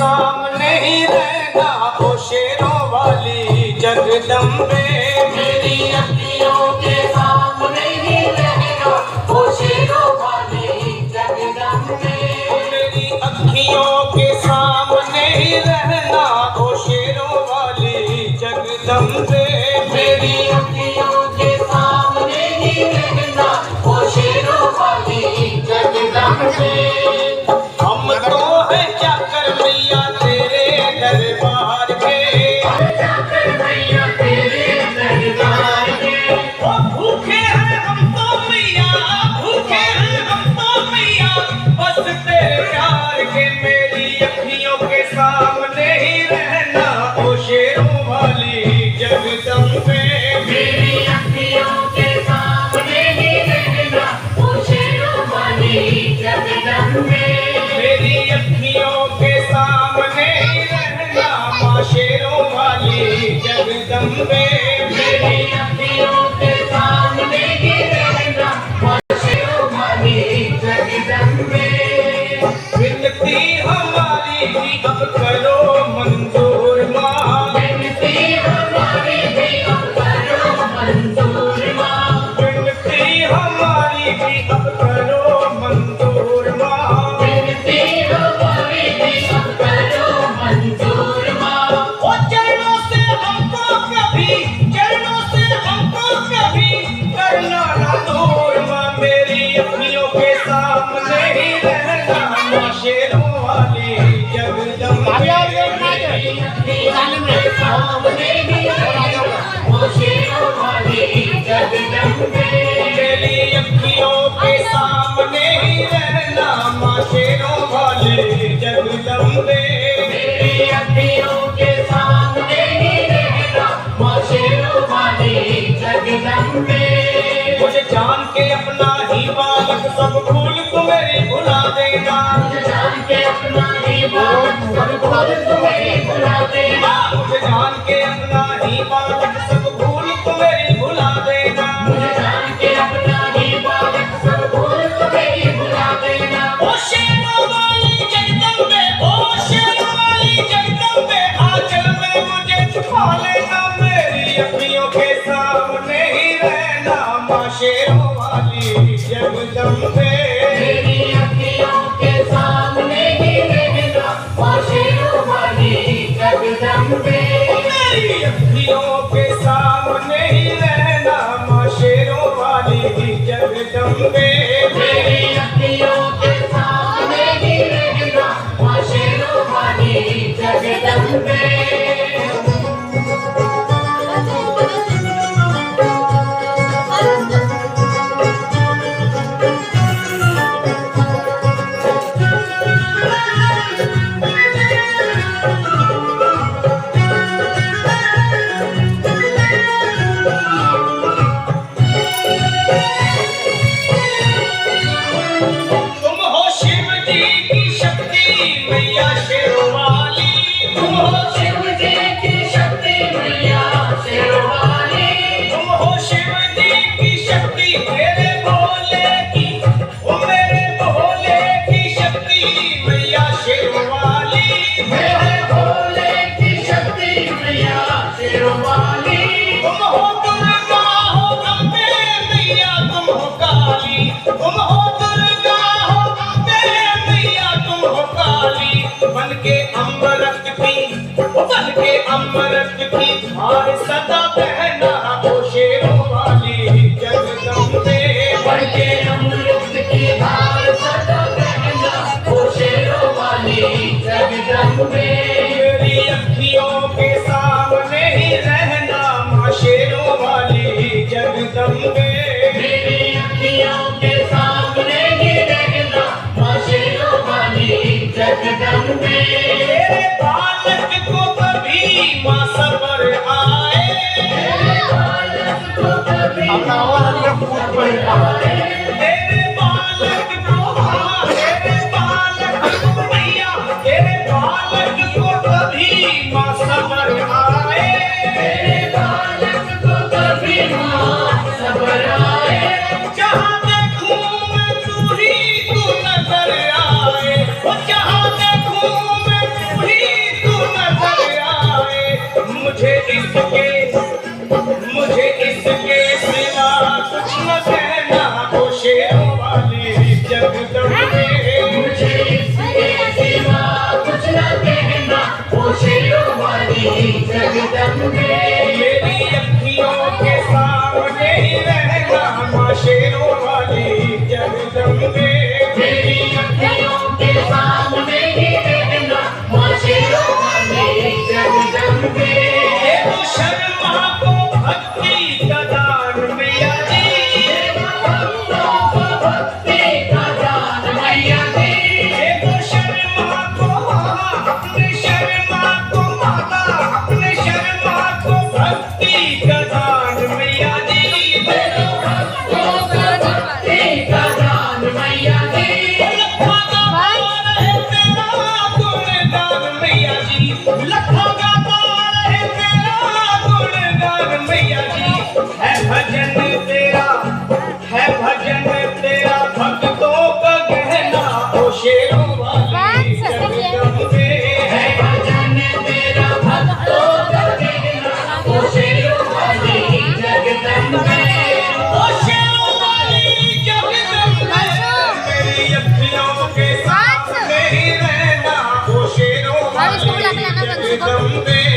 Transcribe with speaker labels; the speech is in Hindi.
Speaker 1: सामने ही रहना ओ शेरों वाली जगदम्बे।
Speaker 2: मेरी अखियों के सामने ही रहना ओ शेरों वाली जगदम्बे।
Speaker 1: मेरी अखियों के सामने ही रहना ओ शेरों वाली जगदम्बे।
Speaker 2: मेरी अखियों के सामने ही रहना ओ शेरों वाली जगदम्बे।
Speaker 1: हम तो है चाकर मैया तेरे दरबार के,
Speaker 2: चाकर मैया तेरे दरबार के।
Speaker 1: ओ भूखे हैं हम तो मैया, भूखे हैं हम तो मैया बस तेरे प्यार के। मेरी अखियों के सामने ही रहना ओ शेरों वाली जगदम्बे।
Speaker 2: मेरी अखियों के सामने ही रहना ओ शेरों वाली जगदम्बे।
Speaker 1: मेरी अखियों के सामने ही रहना माँ शेरों वाली जगदम्बे।
Speaker 2: मेरी अखियों के सामने ही रहना माँ शेरों वाली जगदम्बे।
Speaker 1: विनती हमारी भी अब करो मंजूर माँ,
Speaker 2: विनती हमारी भी अब करो मंजूर माँ।
Speaker 1: विनती हमारी भी अब करो मंजूर माँ।
Speaker 2: विनती हमारी भी अब करो मंजूर माँ।
Speaker 1: ओ चरणों से हमको कभी, चरणों से हमको कभी करना ना दूर माँ। मेरी अखियों के सामने ही रहना माँ शेरों वाली जगदम्बे।
Speaker 2: मेरी अखियों के सामने ही रहना ओ शेरों वाली जगदम्बे।
Speaker 1: मेरी अखियों के सामने ही रहना माँ शेरों वाली जगदम्बे।
Speaker 2: मेरी अखियों के सामने ही रहना माँ शेरों वाली जगदम्बे।
Speaker 1: मुझे जान के अपना ही बालक सब भूल को मेरी भुला देना,
Speaker 2: जान के अपना ही बालक सब भूल को मेरी भुला देना।
Speaker 1: मुझे जान के अपना ही बालक सब भूल को मेरी भुला देना।
Speaker 2: जान के अपना ही बालक सब भूल को मेरी भुला देना।
Speaker 1: ओ शेरों वाली जगदम्बे, ओ शेरों वाली जगदम्बे आंचल में मुझे छुपा लेना। मेरी अखियों के सामने ही रहना माँ शेरों वाली जगदम्बे।
Speaker 2: मेरी अखियों के सामने ही रहना माँ शेरों वाली जगदम्बे।
Speaker 1: मेरी अखियों के सामने ही रहना माँ शेरों वाली जगदम्बे।
Speaker 2: मेरी अखियों के सामने ही रहना माँ शेरों वाली जगदम्बे।
Speaker 1: तुम हो शिव जी की शक्ति मैया शेरों वाली, तुम हो
Speaker 2: शिव जी की शक्ति मैया शेरों वाली।
Speaker 1: तुम हो शिव जी की शक्ति मेरे भोले की, ओ मेरे भोले की शक्ति मैया शेरों वाली।
Speaker 2: मेरे भोले की शक्ति मैया शेरों वाली।
Speaker 1: तुम हो दुर्गा हो अम्बे मैया तुम हो काली, तुम हो दुर्गा हो अम्बे मैया तुम हो काली। बन के अमृत की, बन के अमृत की धार सदा बहना ओ शेरों वाली जगदम्बे।
Speaker 2: बढ़ के अमृत की धार सदा बहना ओ शेरों वाली जगदम्बे।
Speaker 1: मेरी अखियों के सामने ही रहना माँ शेरों वाली जगदम्बे।
Speaker 2: मेरी अखियों के सामने ही रहना माँ शेरों वाली जगदम्बे।
Speaker 1: तेरे बालक को कभी माँ सबर आए,
Speaker 2: मेरे बालक को कभी
Speaker 1: तेरे बालक को हाँ, तेरे बालक को मैया, तेरे बालक को कभी माँ सबर आए।
Speaker 2: मेरे बालक को कभी माँ सबर आए।
Speaker 1: जहाँ देखूं मैं तू ही तू नजर आए, ओ जहाँ देखूं मैं तू ही मुझे इसके सिवा कुछ न कहना हो शेरों वाली जगदम्बे।
Speaker 2: मुझे इसके सिवा कुछ न कहना ओ शेरों वाली जगदम्बे।
Speaker 1: मेरी अखियों के सामने ही रहना माँ शेरों वाली जगदम्बे।
Speaker 2: मेरी अखियों के सामने ही रहना माँ शेरों वाली जगदम्बे।
Speaker 1: ये तो शर्मा को भक्ति का दान मैया जी।
Speaker 2: भक्तों को भक्ति का दान मैया जी।
Speaker 1: ये तो शर्मा को अपने शर्मा को माता अपने शर्मा को भक्ति का दान मैया जी।
Speaker 2: भक्तों को भक्ति का दान मैया जी।
Speaker 1: लखा गाता रहे तेरा गुणगान मैया जी। लखा